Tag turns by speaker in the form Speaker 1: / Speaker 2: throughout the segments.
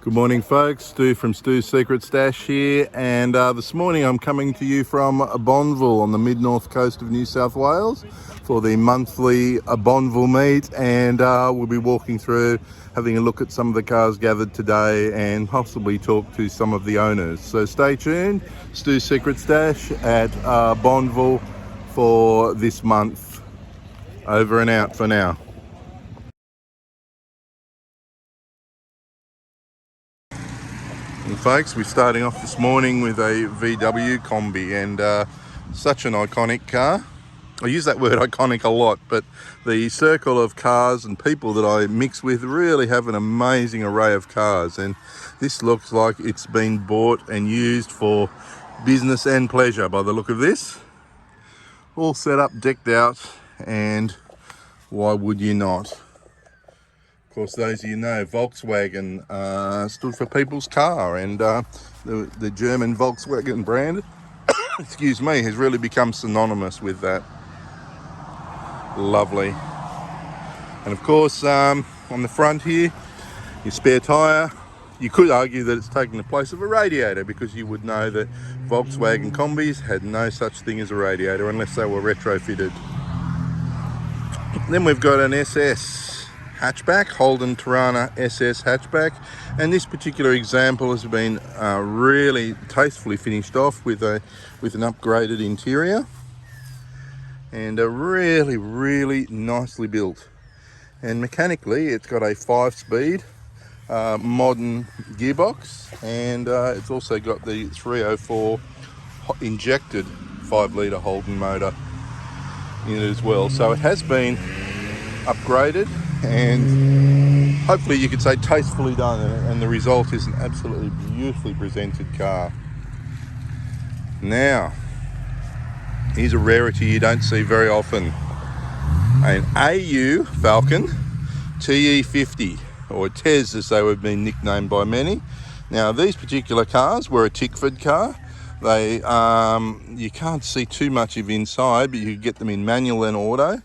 Speaker 1: Good morning folks, Stoo from Stoo's Secret Stash here, and this morning I'm coming to you from Bonville on the mid-north coast of New South Wales for the monthly Bonville meet, and we'll be walking through, having a look at some of the cars gathered today and possibly talk to some of the owners. So stay tuned, Stoo's Secret Stash at Bonville for this month. Over and out for now. And folks, we're starting off this morning with a VW Combi, and such an iconic car. I use that word iconic a lot, but the circle of cars and people that I mix with really have an amazing array of cars, and this looks like it's been bought and used for business and pleasure by the look of this. All set up, decked out, and why would you not? Of course, those of you know, Volkswagen stood for people's car, and the German Volkswagen brand, excuse me, has really become synonymous with that. Lovely. And of course, on the front here, your spare tyre. You could argue that it's taking the place of a radiator, because you would know that Volkswagen Combis had no such thing as a radiator unless they were retrofitted. Then we've got an SS hatchback, Holden Torana SS hatchback, and this particular example has been really tastefully finished off with an upgraded interior, and a really nicely built. And mechanically, it's got a 5-speed modern gearbox, and it's also got the 304 injected 5-litre Holden motor in it as well. So it has been upgraded, and hopefully you could say tastefully done, and the result is an absolutely beautifully presented car. Now, here's a rarity you don't see very often. An AU Falcon TE50, or TES as they have been nicknamed by many. Now, these particular cars were a Tickford car. They you can't see too much of inside, but you could get them in manual and auto.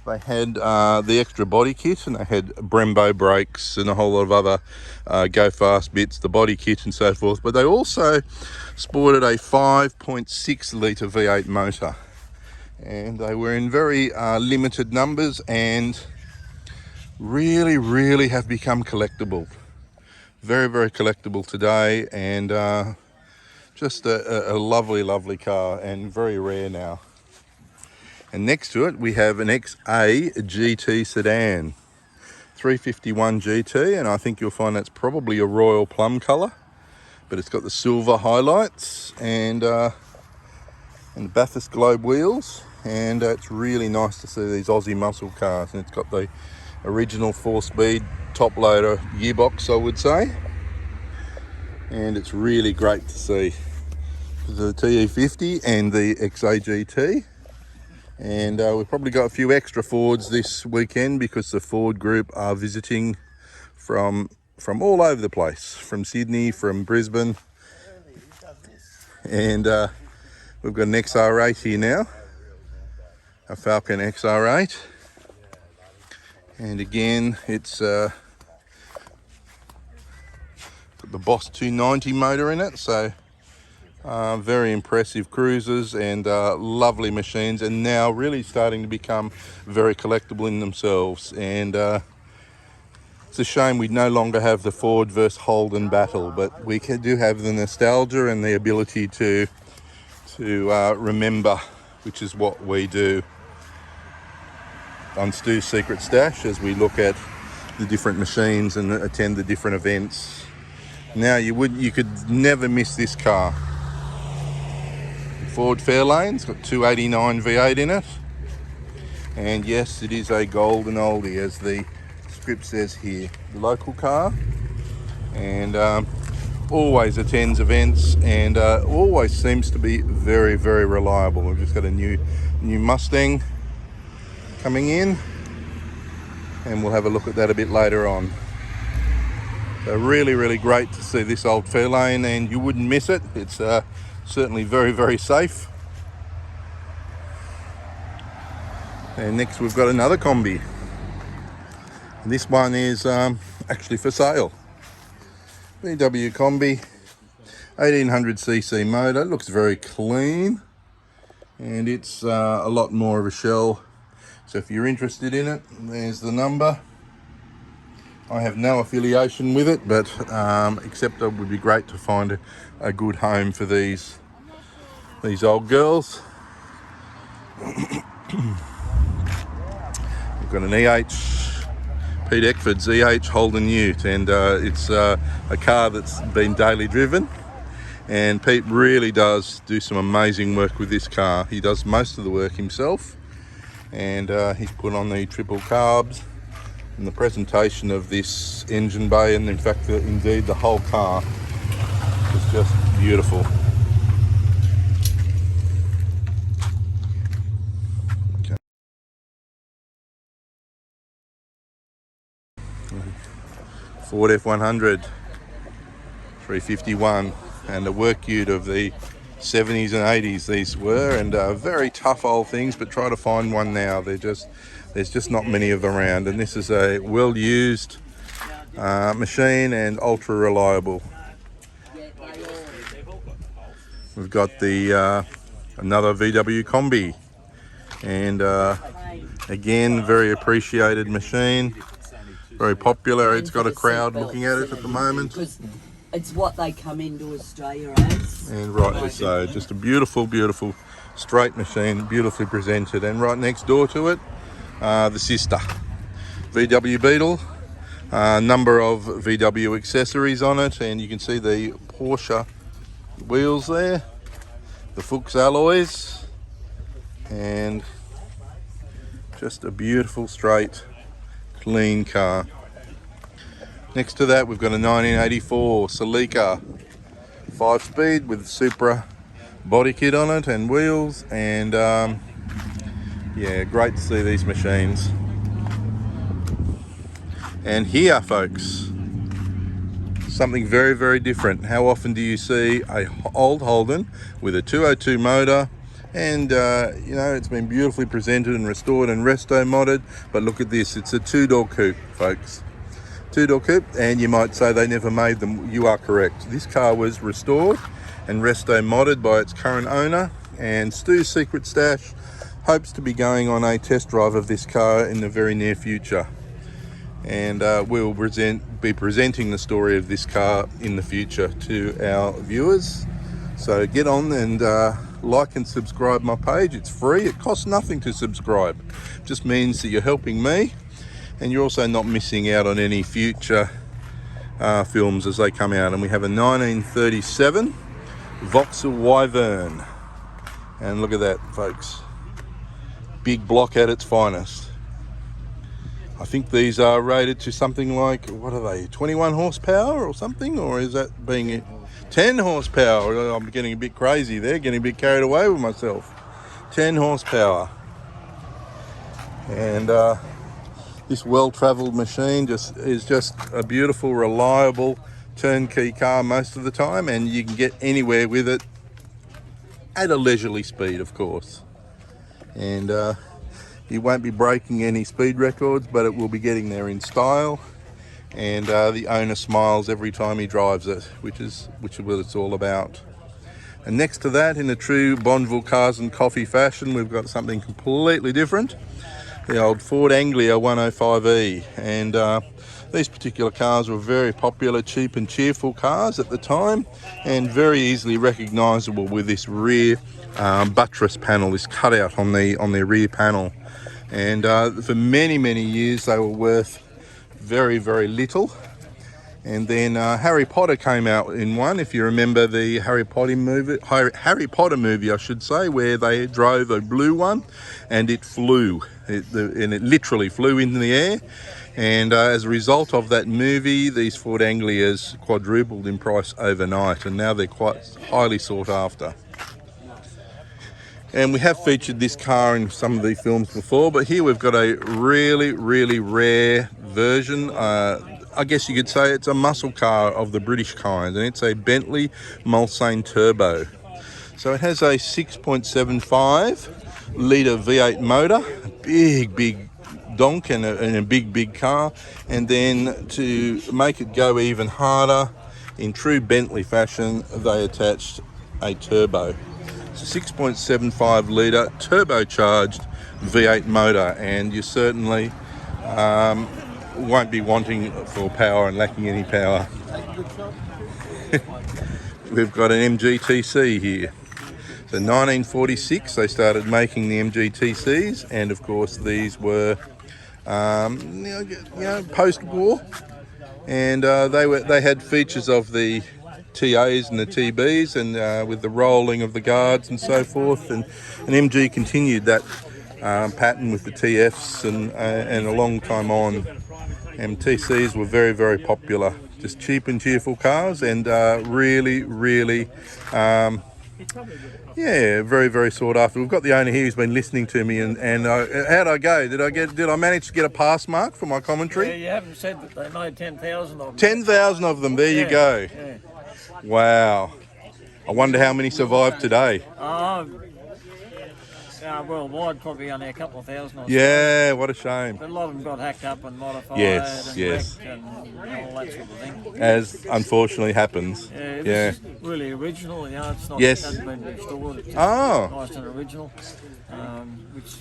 Speaker 1: They had the extra body kit, and they had Brembo brakes and a whole lot of other go fast bits, the body kit and so forth. But they also sported a 5.6 litre V8 motor, and they were in very limited numbers, and really have become collectible. Very collectible today, and just a lovely car, and very rare now. And next to it we have an XA GT sedan, 351 GT, and I think you'll find that's probably a royal plum colour, but it's got the silver highlights and the Bathurst Globe wheels, and it's really nice to see these Aussie muscle cars. And it's got the original 4-speed top loader gearbox, I would say, and it's really great to see the TE50 and the XA GT. And we've probably got a few extra Fords this weekend, because the Ford group are visiting from all over the place, from Sydney, from Brisbane, and we've got an XR8 here now, a Falcon XR8, and again it's got the Boss 290 motor in it, so very impressive cruisers, and lovely machines, and now really starting to become very collectible in themselves. And it's a shame we no longer have the Ford versus Holden battle, but we do have the nostalgia and the ability to remember, which is what we do on Stoo's Secret Stash as we look at the different machines and attend the different events. Now you could never miss this car. Ford Fairlane, it's got 289 V8 in it, and yes, it is a golden oldie, as the script says here. The local car, and always attends events, and always seems to be very reliable. We've just got a new Mustang coming in, and we'll have a look at that a bit later on. So really great to see this old Fairlane, and you wouldn't miss it. It's certainly very safe. And next we've got another Combi. This one is actually for sale. VW Combi, 1800cc motor. It looks very clean, and it's a lot more of a shell. So if you're interested in it, there's the number. I have no affiliation with it, but except it would be great to find a good home for these old girls. We've got an EH, Pete Eckford's EH Holden Ute, and it's a car that's been daily driven, and Pete really does do some amazing work with this car. He does most of the work himself, and he's put on the triple carbs, and the presentation of this engine bay, and in fact indeed the whole car, is just beautiful. Okay. Ford F100 351, and a work ute of the 70s and 80s these were, and very tough old things, but try to find one now. There's just not many of them around, and this is a well used machine and ultra reliable. We've got the another VW Combi, and again, very appreciated machine, very popular. It's got a crowd looking at it at the moment.
Speaker 2: It's what they come into Australia as.
Speaker 1: And rightly so. Just a beautiful, beautiful straight machine, beautifully presented. And right next door to it, the sister, VW Beetle. Number of VW accessories on it, and you can see the Porsche wheels there, the Fuchs alloys, and just a beautiful, straight, clean car. Next to that, we've got a 1984 Celica 5-speed with Supra body kit on it and wheels, and yeah, great to see these machines. And here, folks, something very, very different. How often do you see a old Holden with a 202 motor, and you know, it's been beautifully presented and restored and resto modded, but look at this, it's a two-door coupe, folks. Two-door coupe, and you might say they never made them. You are correct. This car was restored and resto modded by its current owner, and Stoo's Secret Stash hopes to be going on a test drive of this car in the very near future, and we'll be presenting the story of this car in the future to our viewers. So get on and like and subscribe my page. It's free, it costs nothing to subscribe. It just means that you're helping me, and you're also not missing out on any future films as they come out. And we have a 1937 Vauxhall Wyvern, and look at that, folks, big block at its finest. I think these are rated to something like, what are they, 21 horsepower or something, or is that being 10 horsepower? I'm getting a bit crazy there, getting a bit carried away with myself. 10 horsepower. And this well-traveled machine is just a beautiful, reliable, turnkey car most of the time, and you can get anywhere with it at a leisurely speed, of course. And you won't be breaking any speed records, but it will be getting there in style, and the owner smiles every time he drives it, which is what it's all about. And next to that, in a true Bonville Cars and Coffee fashion, we've got something completely different. The old Ford Anglia 105E, and these particular cars were very popular, cheap and cheerful cars at the time, and very easily recognisable with this rear buttress panel, this cutout on the rear panel. And for many, many years they were worth very, very little. And then Harry Potter came out in one, if you remember the Harry Potter movie, I should say, where they drove a blue one and it flew. And it literally flew into the air. And as a result of that movie, these Ford Anglias quadrupled in price overnight, and now they're quite highly sought after. And we have featured this car in some of the films before, but here we've got a really, really rare version. I guess you could say it's a muscle car of the British kind, and it's a Bentley Mulsanne Turbo. So it has a 6.75 litre V8 motor, a big donk, and a big car. And then to make it go even harder, In true Bentley fashion, they attached a turbo. It's a 6.75 litre turbocharged V8 motor, and you certainly won't be wanting for power and lacking any power. We've got an MGTC here. So 1946 they started making the MGTCs, and of course these were post-war, and they had features of the TAs and the TBs, and with the rolling of the guards and so forth, and MG continued that pattern with the TFs, and a long time on. MTCs were very, very popular. Just cheap and cheerful cars, and really, really, very, very sought after. We've got the owner here who's been listening to me, and how'd I go? Did I manage to get a pass mark for my commentary?
Speaker 3: Yeah, you haven't said that they made 10,000 of them.
Speaker 1: 10,000 of them. There you go.
Speaker 3: Yeah.
Speaker 1: Wow. I wonder how many survived today.
Speaker 3: Worldwide, probably only a couple of thousand or so.
Speaker 1: Yeah, what a shame.
Speaker 3: But a lot of them got hacked up and modified
Speaker 1: Yes.
Speaker 3: wrecked and all that sort of thing.
Speaker 1: As unfortunately happens.
Speaker 3: Yeah, this is really original, it's not,
Speaker 1: Yes.
Speaker 3: it hasn't been restored. It's just
Speaker 1: Oh.
Speaker 3: nice and original, which,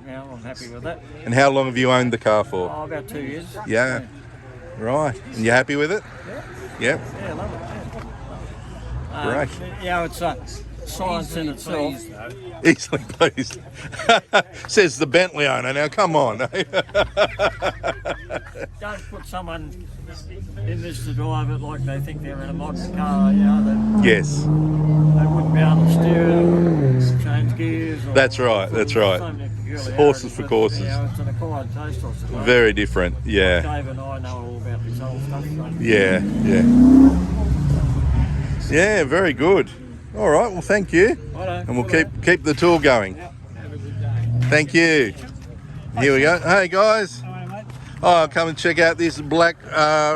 Speaker 3: I'm happy with that.
Speaker 1: And how long have you owned the car for?
Speaker 3: Oh, about 2 years.
Speaker 1: Yeah. Right. And you happy with it?
Speaker 3: Yeah.
Speaker 1: Yep.
Speaker 3: Yeah, I love it.
Speaker 1: Great.
Speaker 3: It's science in itself.
Speaker 1: Easily pleased. Says the Bentley owner. Now, come on.
Speaker 3: Don't put someone in this to drive it like they think they're in a modern car,
Speaker 1: Yes.
Speaker 3: they wouldn't be able to steer it, change gears.
Speaker 1: That's right. That's right.
Speaker 3: So many peculiarities,
Speaker 1: Horses for
Speaker 3: but,
Speaker 1: courses.
Speaker 3: It's an acquired taste, I suppose.
Speaker 1: Very different. Yeah.
Speaker 3: Dave and I know all about this whole stuff. So.
Speaker 1: Yeah. Yeah, very good. All right, well, thank you. And we'll keep the tour going. Thank you. Here we go. Hey, guys. Oh, come and check out this black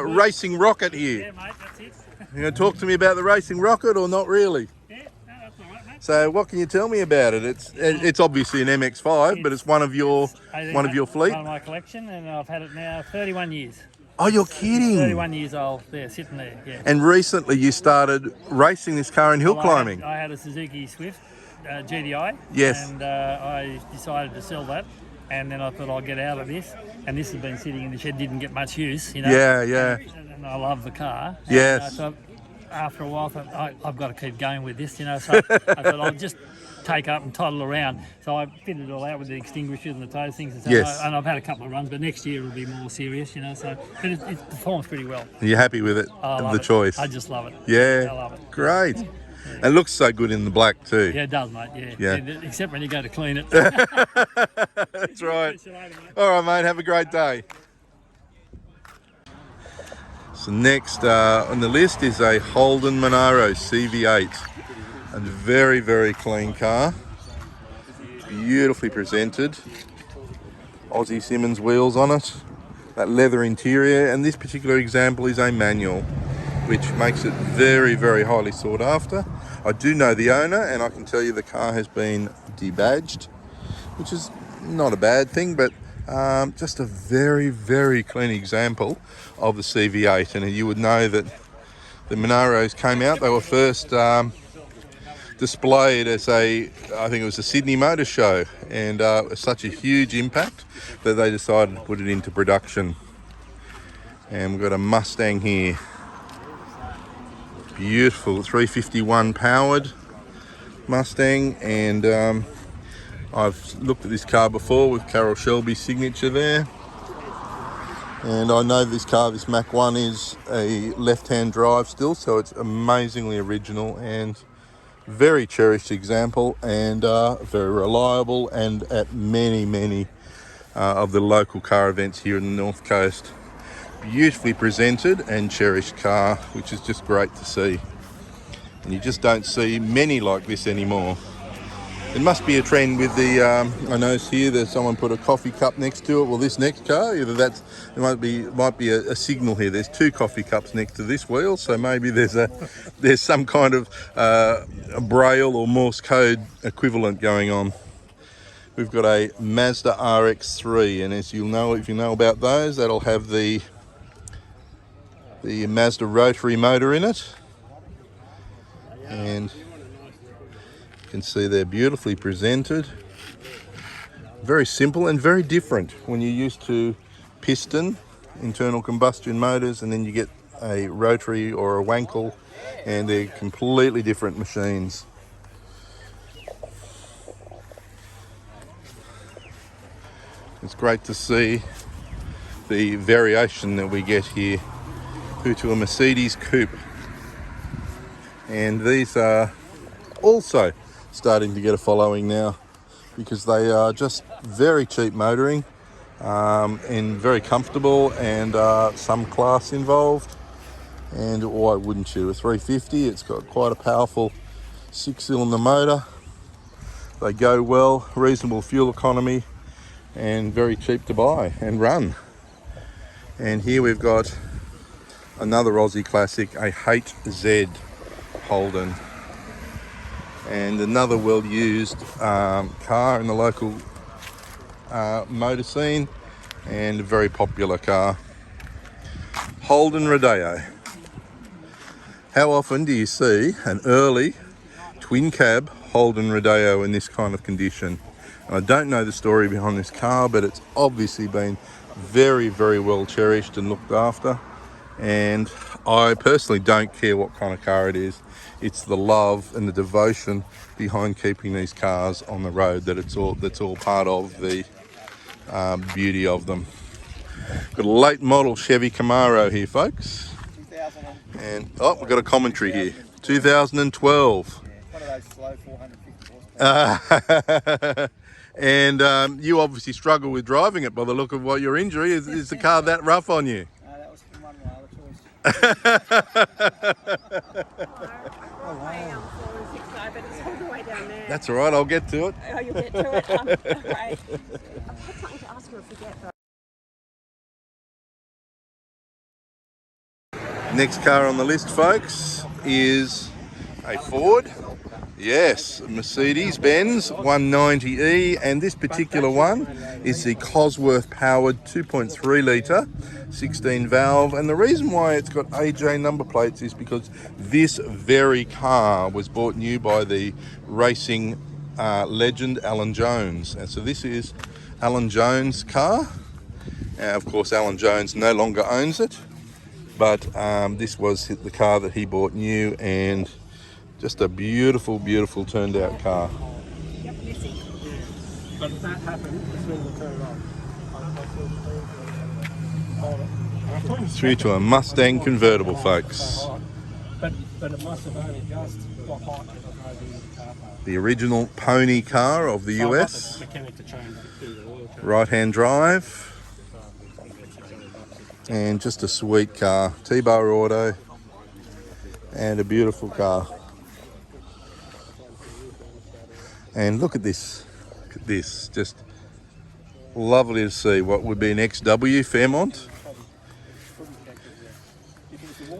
Speaker 1: racing rocket here.
Speaker 4: Yeah, mate, that's it.
Speaker 1: You going to talk to me about the racing rocket or not really?
Speaker 4: Yeah, no, that's all right, mate.
Speaker 1: So what can you tell me about it? It's obviously an MX5, but it's one of your fleet.
Speaker 4: One of my collection, and I've had it now 31 years.
Speaker 1: Oh, you're kidding.
Speaker 4: 31 years old, there, sitting there, yeah.
Speaker 1: And recently you started racing this car in hill climbing.
Speaker 4: I had a Suzuki Swift GTI.
Speaker 1: Yes.
Speaker 4: And I decided to sell that, and then I thought I'll get out of this. And this has been sitting in the shed, didn't get much use,
Speaker 1: Yeah.
Speaker 4: And I love the car.
Speaker 1: Yes.
Speaker 4: So after a while, I thought, I've got to keep going with this, So I thought I'll just take up and toddle around. So I fitted it all out with the extinguishers and the tow things and stuff.
Speaker 1: Yes.
Speaker 4: And I've had a couple of runs, but next year it'll be more serious, So, but it performs pretty well.
Speaker 1: Are you happy with it?
Speaker 4: I love
Speaker 1: The
Speaker 4: it.
Speaker 1: choice?
Speaker 4: I just love it.
Speaker 1: Yeah.
Speaker 4: I love it.
Speaker 1: Great. It looks so good in the black too.
Speaker 4: Yeah, it does, mate. Yeah. Except when you go to clean it.
Speaker 1: That's right.
Speaker 4: See you later, mate.
Speaker 1: All right, mate. Have a great day. So next on the list is a Holden Monaro CV8. A very, very clean car. Beautifully presented. Aussie Simmons wheels on it. That leather interior. And this particular example is a manual, which makes it very, very highly sought after. I do know the owner, and I can tell you the car has been debadged, which is not a bad thing, but just a very, very clean example of the CV8. And you would know that the Monaros came out, they were first displayed as I think it was a Sydney Motor Show, and such a huge impact that they decided to put it into production. And we've got a Mustang here. Beautiful 351 powered Mustang, and I've looked at this car before with Carroll Shelby's signature there, and I know this car, this Mach 1, is a left-hand drive still, so it's amazingly original and very cherished example, and very reliable, and at many of the local car events here in the North Coast. Beautifully presented and cherished car, which is just great to see. And you just don't see many like this anymore. It must be a trend with the, I noticed here that someone put a coffee cup next to it. Well, this next car, either that's, there might be a signal here. There's two coffee cups next to this wheel, so maybe there's some kind of a Braille or Morse code equivalent going on. We've got a Mazda RX-3, and as you'll know, if you know about those, that'll have the the Mazda rotary motor in it, and you can see they're beautifully presented. Very simple and very different when you're used to piston internal combustion motors, and then you get a rotary or a Wankel, and they're completely different machines. It's great to see the variation that we get here due to a Mercedes coupe, and these are also starting to get a following now because they are just very cheap motoring, and very comfortable, and some class involved. And why wouldn't you? A 350, it's got quite a powerful 6-cylinder motor. They go well, reasonable fuel economy, and very cheap to buy and run. And here we've got another Aussie classic, a HZ Holden, and another well-used car in the local motor scene, and a very popular car. Holden Rodeo. How often do you see an early twin cab Holden Rodeo in this kind of condition? And I don't know the story behind this car, but it's obviously been very, very well cherished and looked after. And I personally don't care what kind of car it is. It's the love and the devotion behind keeping these cars on the road that's all part of the beauty of them. Got a late model Chevy Camaro here, folks. And we've got a commentary here. 2012.
Speaker 5: One of those slow 450 horsepower.
Speaker 1: And you obviously struggle with driving it by the look of what your injury is. Is the car that rough on you?
Speaker 5: That was from one of my other choices.
Speaker 1: That's all right, I'll get to it.
Speaker 6: Oh, you'll get to it? Great. I've had something to ask her to forget, though.
Speaker 1: Next car on the list, folks, is a Ford. Yes, Mercedes-Benz 190E, and this particular one is the Cosworth powered 2.3 litre 16 valve. And the reason why it's got AJ number plates is because this very car was bought new by the racing legend Alan Jones. And so this is Alan Jones' car. Of course, Alan Jones no longer owns it, but this was the car that he bought new, and just a beautiful, beautiful turned out car.
Speaker 3: But if that happened, it's when we turn it off.
Speaker 1: Through to a Mustang convertible, folks.
Speaker 3: But it must have only just got hot as I drove into the car park.
Speaker 1: The original pony car of the
Speaker 3: So I got
Speaker 1: US.
Speaker 3: the mechanic to change it to the oil change.
Speaker 1: Right-hand drive. And just a sweet car. T-bar auto. And a beautiful car. And look at this. Look at this. Just lovely to see. What would be an XW Fairmont.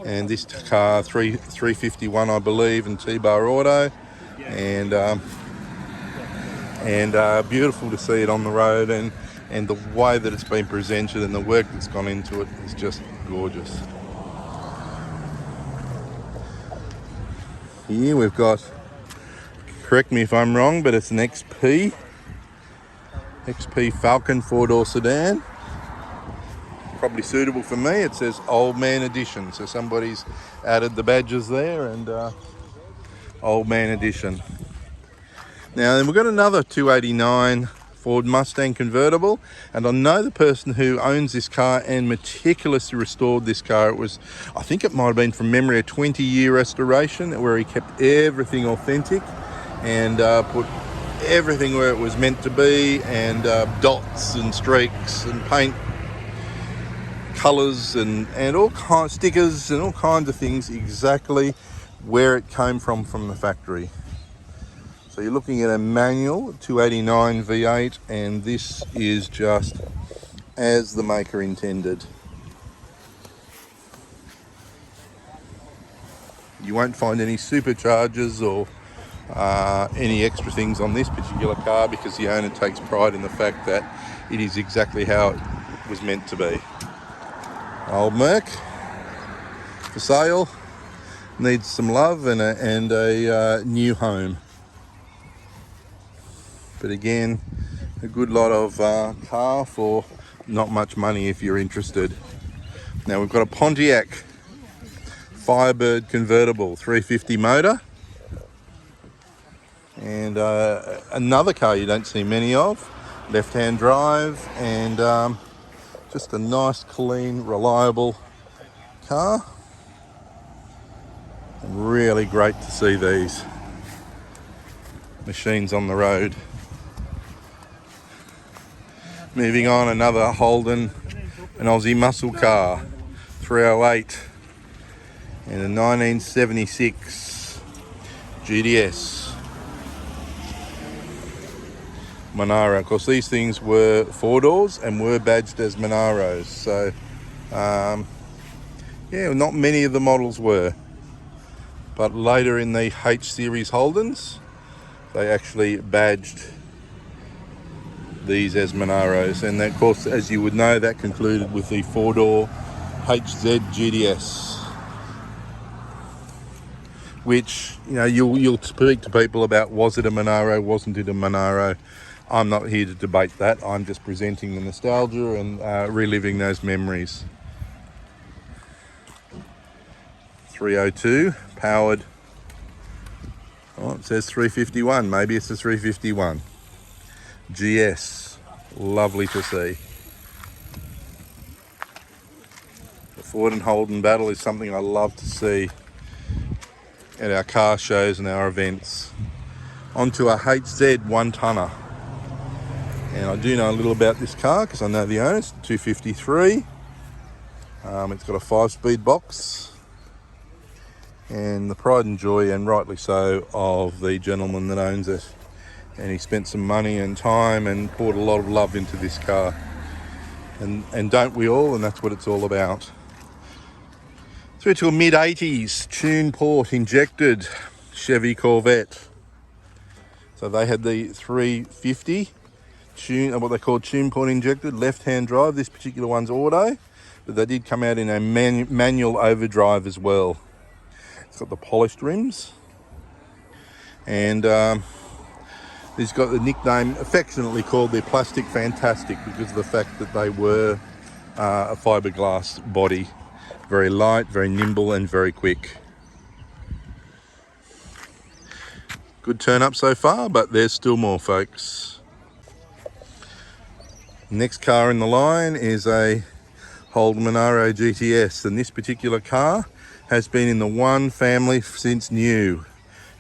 Speaker 1: And this car, 351 I believe, and T-bar auto. And beautiful to see it on the road, and the way that it's been presented and the work that's gone into it is just gorgeous. Here we've got, correct me if I'm wrong, but it's an XP Falcon 4-door sedan. Probably suitable for me. It says Old Man Edition, so somebody's added the badges there, and Old Man Edition. Now then, we've got another 289 Ford Mustang convertible, and I know the person who owns this car and meticulously restored this car. It was, I think it might have been from memory, a 20-year restoration where he kept everything authentic and put everything where it was meant to be, and dots and streaks and paint colours and all kinds, stickers and all kinds of things exactly where it came from the factory. So you're looking at a manual 289 V8, and this is just as the maker intended. You won't find any superchargers or any extra things on this particular car, because the owner takes pride in the fact that it is exactly how it was meant to be. Old Merc. for sale, needs some love and a new home. But again, a good lot of car for not much money if you're interested. Now we've got a Pontiac Firebird convertible 350 motor, and another car you don't see many of, left-hand drive, and just a nice, clean, reliable car. And really great to see these machines on the road. Moving on, another Holden, an Aussie muscle car, 308, and a 1976 GTS Monaro. Of course, these things were 4-doors and were badged as Monaros. So, yeah, not many of the models were. But later in the H series Holdens, they actually badged these as Monaros, and of course, as you would know, that concluded with the 4-door HZ GTS, which, you know, you'll speak to people about, was it a Monaro, wasn't it a Monaro? I'm not here to debate that. I'm just presenting the nostalgia and reliving those memories. 302 powered. Oh, it says 351. Maybe it's a 351. GS, lovely to see. The Ford and Holden battle is something I love to see at our car shows and our events. Onto a HZ 1-tonner. And I do know a little about this car because I know the owner. It's 253. It's got a 5-speed box. And the pride and joy, and rightly so, of the gentleman that owns it. And he spent some money and time and poured a lot of love into this car. And don't we all? And that's what it's all about. Through to a mid-80s tune port injected Chevy Corvette. So they had the 350 tune, what they call tune port injected, left-hand drive. This particular one's auto, but they did come out in a manual overdrive as well. It's got the polished rims, and he's got the nickname affectionately called the Plastic Fantastic because of the fact that they were a fiberglass body. Very light, very nimble, and very quick. Good turn up so far, but there's still more, folks. Next car in the line is a Holden Monaro GTS, and this particular car has been in the one family since new.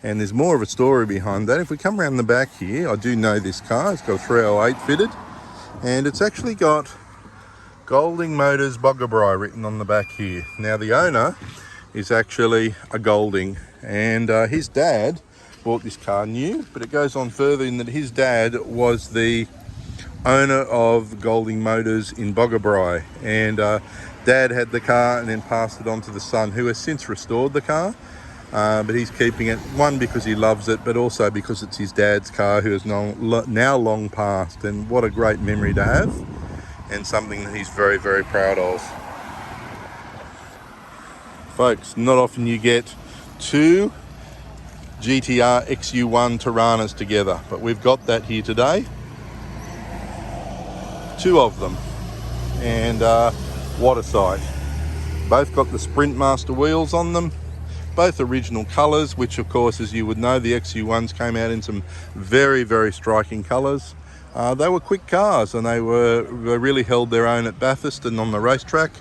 Speaker 1: And there's more of a story behind that. If we come around the back here, I do know this car. It's got a 308 fitted, and it's actually got Golding Motors Buggy written on the back here. Now the owner is actually a Golding, and his dad bought this car new, but it goes on further in that his dad was the owner of Golding Motors in Buggy, and Dad had the car and then passed it on to the son, who has since restored the car. But he's keeping it, one, because he loves it, but also because it's his dad's car, who is now long past. And what a great memory to have, and something that he's very, very proud of. Folks, not often you get two GTR XU-1 Toranas together, but we've got that here today. Two of them, and what a sight. Both got the Sprint Master wheels on them. Both original colours, which of course, as you would know, the XU-1s came out in some very, very striking colours. They were quick cars, and they really held their own at Bathurst and on the racetrack,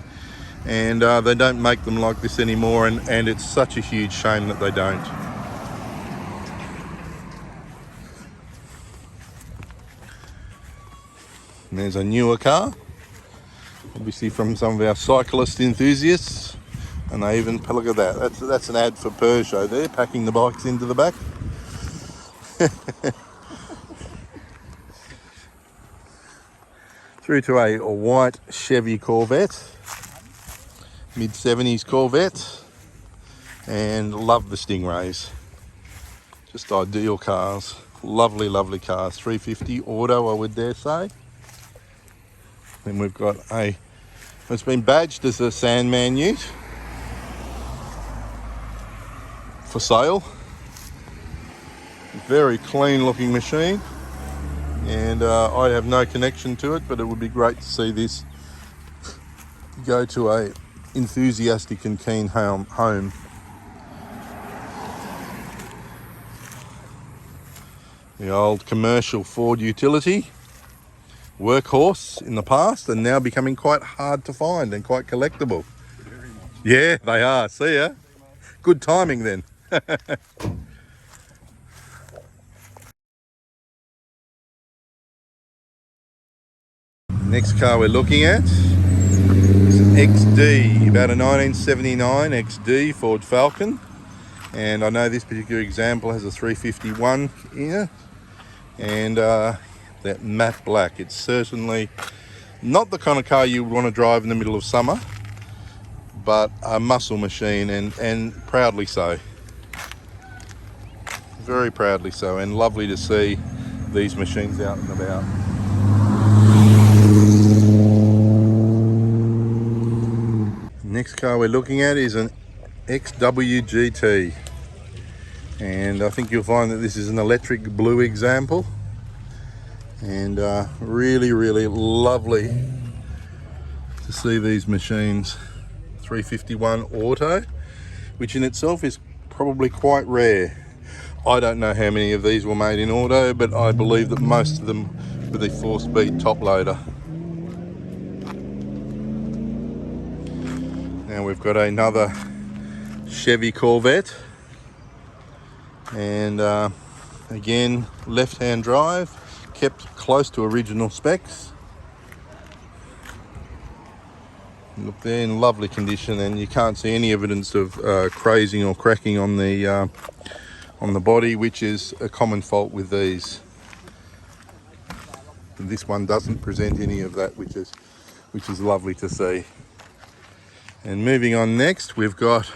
Speaker 1: and they don't make them like this anymore, and it's such a huge shame that they don't. And there's a newer car, obviously from some of our cyclist enthusiasts. And they even, look at that, that's an ad for Peugeot there, packing the bikes into the back. Through to a white Chevy Corvette, mid-70s Corvette, and love the Stingrays. Just ideal cars, lovely, lovely cars. 350 auto, I would dare say. Then we've got it's been badged as a Sandman Ute. for sale. Very clean looking machine, and I have no connection to it, but it would be great to see this go to a enthusiastic and keen home. The old commercial Ford utility, workhorse in the past, and now becoming quite hard to find and quite collectible. Yeah, they are. See ya. Good timing then. Next car we're looking at is an XD, about a 1979 XD Ford Falcon. And I know this particular example has a 351 in it, and that matte black. It's certainly not the kind of car you would want to drive in the middle of summer, but a muscle machine, and proudly so. Very proudly so, and lovely to see these machines out and about. Next car we're looking at is an XU GT, and I think you'll find that this is an electric blue example, and really lovely to see these machines. 351 auto, which in itself is probably quite rare. I don't know how many of these were made in auto, but I believe that most of them were the 4-speed top loader. Now we've got another Chevy Corvette, and again, left-hand drive, kept close to original specs. Look, they're in lovely condition, and you can't see any evidence of crazing or cracking on the body, which is a common fault with these. And this one doesn't present any of that, which is lovely to see. And moving on, next we've got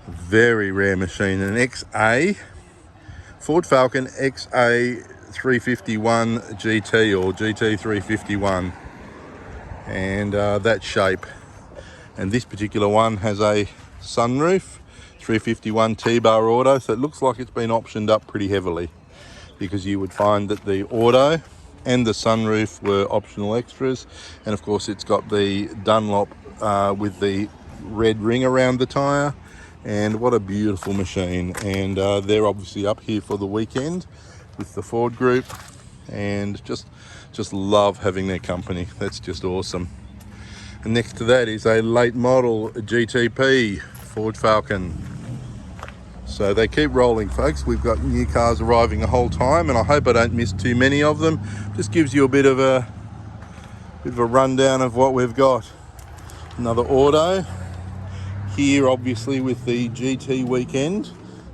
Speaker 1: a very rare machine, an XA Ford Falcon XA 351 GT, or GT 351, and that shape. And this particular one has a sunroof, 351 T-bar auto, so it looks like it's been optioned up pretty heavily, because you would find that the auto and the sunroof were optional extras. And of course it's got the Dunlop with the red ring around the tyre, and what a beautiful machine. And they're obviously up here for the weekend with the Ford group, and just love having their company. That's just awesome. And next to that is a late model GTP Ford Falcon. So they keep rolling, folks. We've got new cars arriving the whole time, and I hope I don't miss too many of them. Just gives you a bit of a rundown of what we've got. Another auto here, obviously with the GT weekend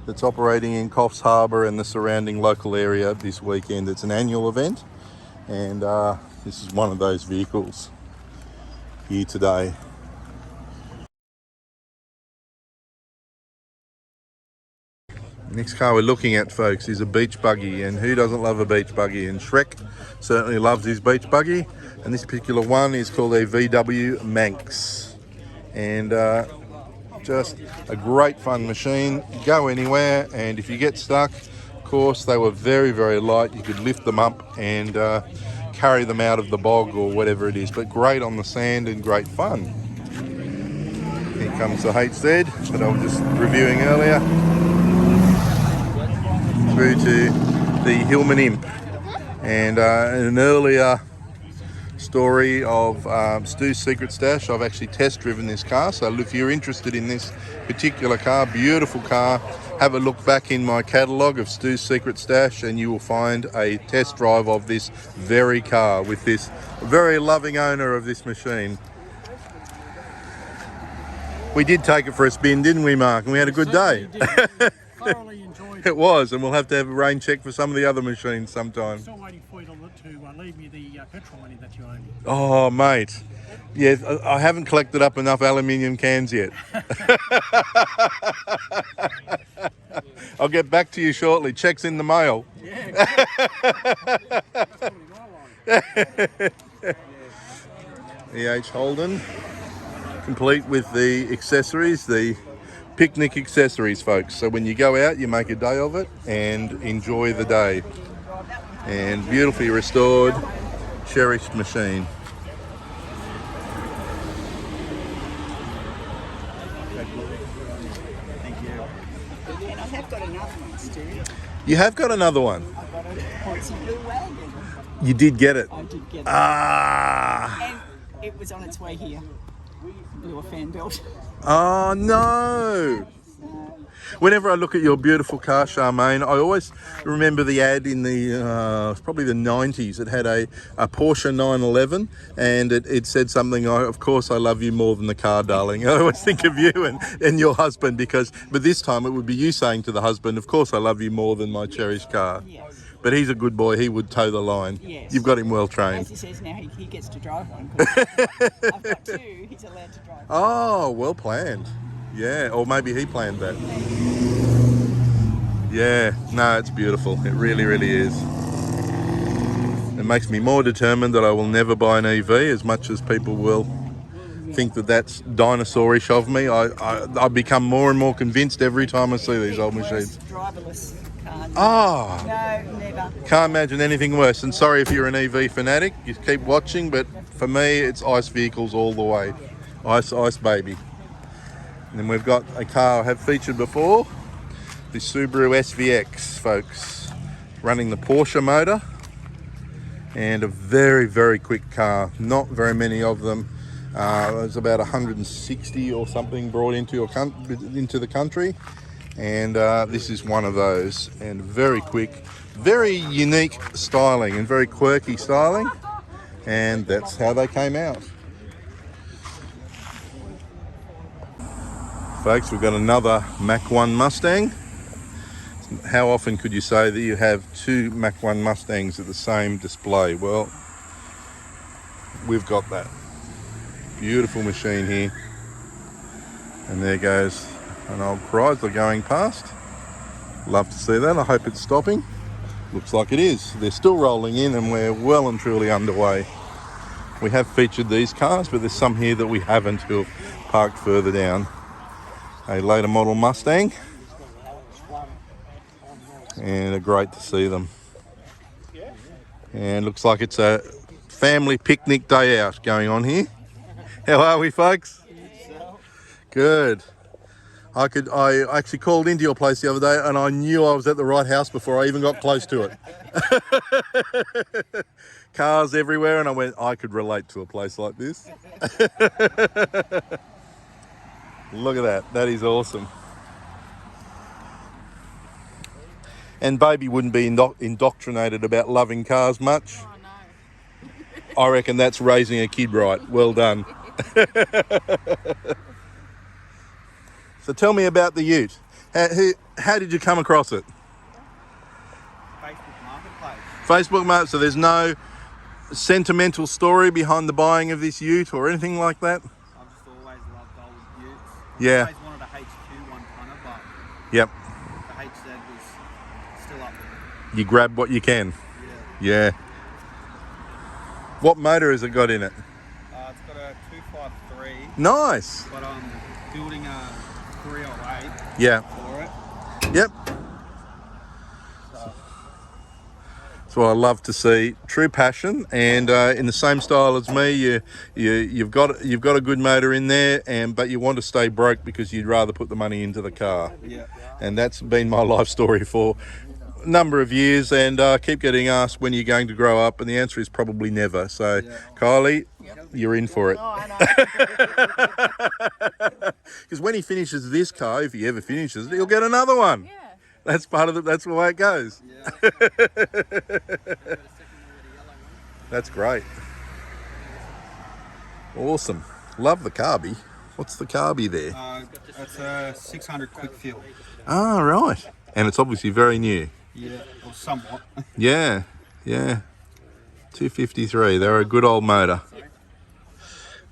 Speaker 1: that's operating in Coffs Harbour and the surrounding local area this weekend. It's an annual event, and this is one of those vehicles here today. Next car we're looking at, folks, is a beach buggy, and who doesn't love a beach buggy? And Shrek certainly loves his beach buggy, and this particular one is called a VW Manx, and just a great fun machine. Go anywhere, and if you get stuck, of course, they were very light. You could lift them up and carry them out of the bog or whatever it is, but great on the sand and great fun. Here comes the HZ that I was just reviewing earlier, through to the Hillman Imp. And in an earlier story of Stoo's Secret Stash, I've actually test driven this car. So if you're interested in this particular car, beautiful car, have a look back in my catalogue of Stoo's Secret Stash, and you will find a test drive of this very car with this very loving owner of this machine. We did take it for a spin, didn't we, Mark? And we had a good day.
Speaker 3: Thoroughly enjoyed it.
Speaker 1: It was, and we'll have to have a rain check for some of the other machines sometime.
Speaker 3: Still waiting for you to leave me the petrol money that you owe me.
Speaker 1: Oh, mate. Yeah, I haven't collected up enough aluminium cans yet. I'll get back to you shortly. Check's in the mail. EH Holden, complete with the accessories, the picnic accessories, folks. So when you go out, you make a day of it and enjoy the day. And beautifully restored, cherished machine.
Speaker 5: Thank you.
Speaker 6: And I have got another one, Stu.
Speaker 1: You have got another one.
Speaker 6: I've got a Ponzi Blue Wagon.
Speaker 1: You did get it.
Speaker 6: I did get it.
Speaker 1: Ah.
Speaker 6: And it was on its way here. Blew a fan belt.
Speaker 1: Oh no. Whenever I look at your beautiful car, Charmaine, I always remember the ad in the probably the 90s. It had a Porsche 911, and it said something. Of course, I love you more than the car, darling. I always think of you and your husband but this time it would be you saying to the husband, of course, I love you more than my cherished car.
Speaker 6: Yes.
Speaker 1: But he's a good boy. He would toe the line.
Speaker 6: Yes.
Speaker 1: You've got him well
Speaker 6: As
Speaker 1: trained.
Speaker 6: he says now, he gets to drive one. 'Cause I've got two. He's allowed to drive.
Speaker 1: Oh, well planned. Yeah, or maybe he planned that. Yeah, no, it's beautiful. It really, really is. It makes me more determined that I will never buy an EV, as much as people will think that that's dinosaurish of me. I become more and more convinced every time I see these old machines.
Speaker 6: Driverless cars.
Speaker 1: Oh,
Speaker 6: No, never.
Speaker 1: can't imagine anything worse. And sorry if you're an EV fanatic, you keep watching, but for me, it's ICE vehicles all the way. ICE baby. And then we've got a car I have featured before, the Subaru SVX, folks, running the Porsche motor, and a very, very quick car. Not very many of them. There's about 160 or something brought into the country, and this is one of those. And very quick, very unique styling and very quirky styling, and that's how they came out. Folks, we've got another Mach 1 Mustang. How often could you say that you have two Mach 1 Mustangs at the same display? Well, we've got that. Beautiful machine here. And there goes an old Chrysler going past. Love to see that. I hope it's stopping. Looks like it is. They're still rolling in and we're well and truly underway. We have featured these cars, but there's some here that we haven't, who have parked further down. A later model Mustang, and great to see them. And looks like it's a family picnic day out going on here. How are we, folks? Good. I actually called into your place the other day and I knew I was at the right house before I even got close to it. Cars everywhere, and I went, I could relate to a place like this. Look at that. That is awesome. And baby wouldn't be indoctrinated about loving cars much.
Speaker 6: Oh, no.
Speaker 1: I reckon that's raising a kid right. Well done. So tell me about the Ute. How did you come across it?
Speaker 5: Facebook Marketplace.
Speaker 1: Facebook, mate. So there's no sentimental story behind the buying of this Ute or anything like that?
Speaker 5: I've just always loved old utes.
Speaker 1: Yeah.
Speaker 5: I always wanted a XU-1 tonner, but
Speaker 1: Yep.
Speaker 5: the HZ was still up there.
Speaker 1: You grab what you can.
Speaker 5: Yeah.
Speaker 1: Yeah. What motor has it got in it?
Speaker 5: It's got a 253,
Speaker 1: Nice.
Speaker 5: but I'm building a 308
Speaker 1: Yeah.
Speaker 5: for it.
Speaker 1: Yep. That's what I love to see. True passion, and in the same style as me, you've got a good motor in there, but you want to stay broke because you'd rather put the money into the car.
Speaker 5: Yeah.
Speaker 1: And that's been my life story for a number of years, and I keep getting asked when you're going to grow up, and the answer is probably never. So, Kylie, you're in for it.
Speaker 6: Oh, I know.
Speaker 1: Because when he finishes this car, if he ever finishes it, he'll get another one.
Speaker 6: Yeah.
Speaker 1: That's part of it. That's the way it goes. That's great. Awesome. Love the carby. What's the carby there?
Speaker 5: It's a 600 quick fuel.
Speaker 1: Ah, right. And it's obviously very new.
Speaker 5: Yeah, or somewhat.
Speaker 1: Yeah, yeah. 253. They're a good old motor.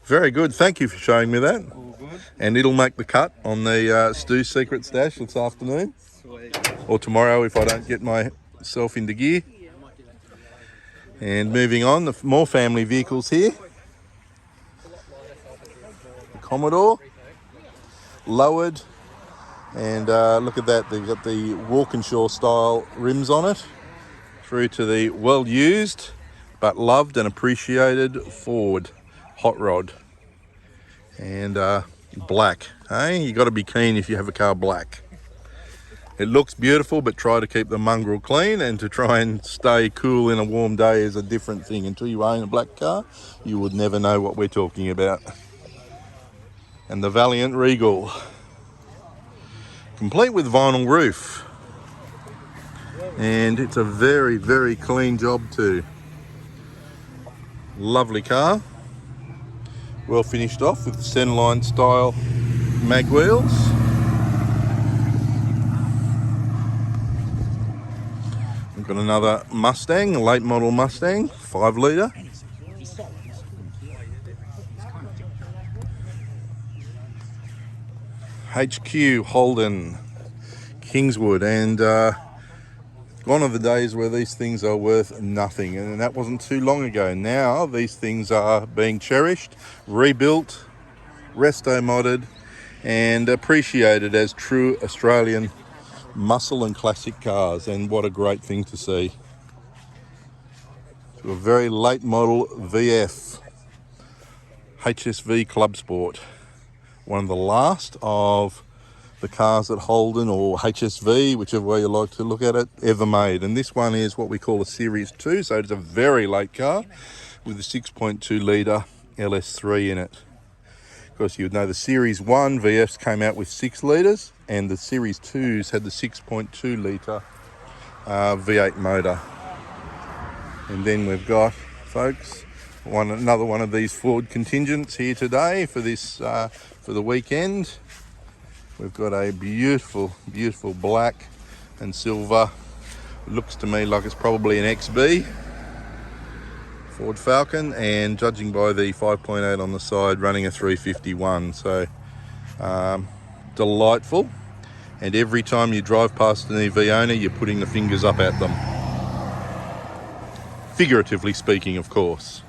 Speaker 1: Very good. Thank you for showing me that.
Speaker 5: All good.
Speaker 1: And it'll make the cut on the Stoo Secret Stash this afternoon.
Speaker 5: Sweet.
Speaker 1: Or tomorrow if I don't get myself into gear. And moving on, the more family vehicles here. The Commodore, lowered And look at that, they've got the Walkinshaw style rims on it, through to the well used but loved and appreciated Ford hot rod. And black, hey? You got to be keen if you have a car black. It looks beautiful, but try to keep the mongrel clean, and to try and stay cool in a warm day is a different thing. Until you own a black car, you would never know what we're talking about. And the Valiant Regal, complete with vinyl roof. And it's a very, very clean job too. Lovely car. Well finished off with the centerline style mag wheels. We've got another Mustang, a late model Mustang, 5 litre. HQ, Holden, Kingswood, and gone are the days where these things are worth nothing, and that wasn't too long ago. Now these things are being cherished, rebuilt, resto modded, and appreciated as true Australian muscle and classic cars, and what a great thing to see. To a very late model VF HSV Club Sport, one of the last of the cars that Holden, or HSV, whichever way you like to look at it, ever made. And this one is what we call a Series 2, so it's a very late car with a 6.2 litre LS3 in it. Of course, you would know the Series 1 VFs came out with 6 litres, and the Series 2s had the 6.2 litre V8 motor. And then we've got, folks, another one of these Ford contingents here today for this for the weekend. We've got a beautiful, beautiful black and silver. It looks to me like it's probably an XB Ford Falcon, and judging by the 5.8 on the side, running a 351. So delightful. And every time you drive past an EV owner, you're putting the fingers up at them. Figuratively speaking, of course.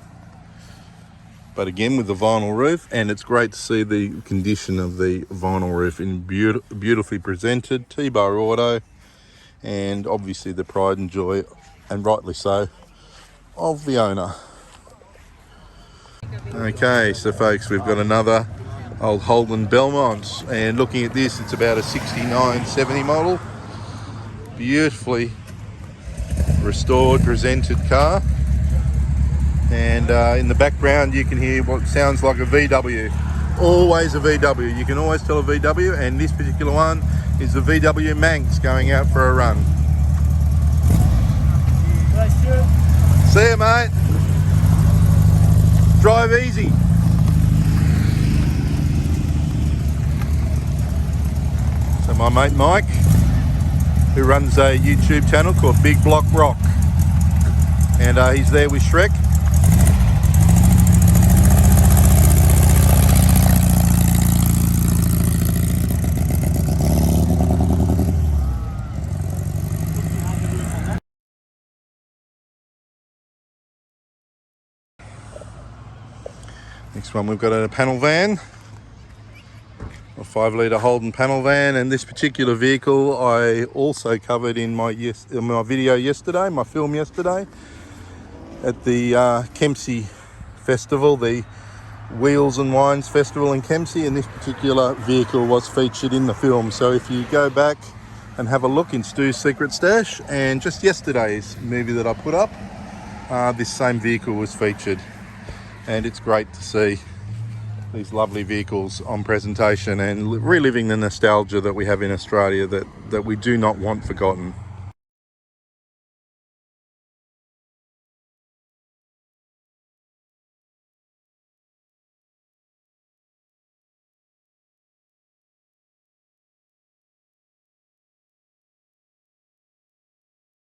Speaker 1: But again, with the vinyl roof, and it's great to see the condition of the vinyl roof in beautifully presented, T-bar auto, and obviously the pride and joy, and rightly so, of the owner. Okay, so folks, we've got another old Holden Belmont, and looking at this, it's about a 69-70 model. Beautifully restored, presented car. And in the background you can hear what sounds like a VW. Always a VW. You can always tell a VW, and this particular one is the VW Manx going out for a run. See you, mate. Drive easy. So my mate Mike, who runs a YouTube channel called Big Block Rock, and he's there with Shrek. Next one, we've got a panel van, a 5 litre Holden panel van, and this particular vehicle I also covered in my video yesterday, my film yesterday, at the Kempsey Festival, the Wheels and Wines Festival in Kempsey, and this particular vehicle was featured in the film. So if you go back and have a look in Stoo's Secret Stash, and just yesterday's movie that I put up, this same vehicle was featured. And it's great to see these lovely vehicles on presentation and reliving the nostalgia that we have in Australia that we do not want forgotten.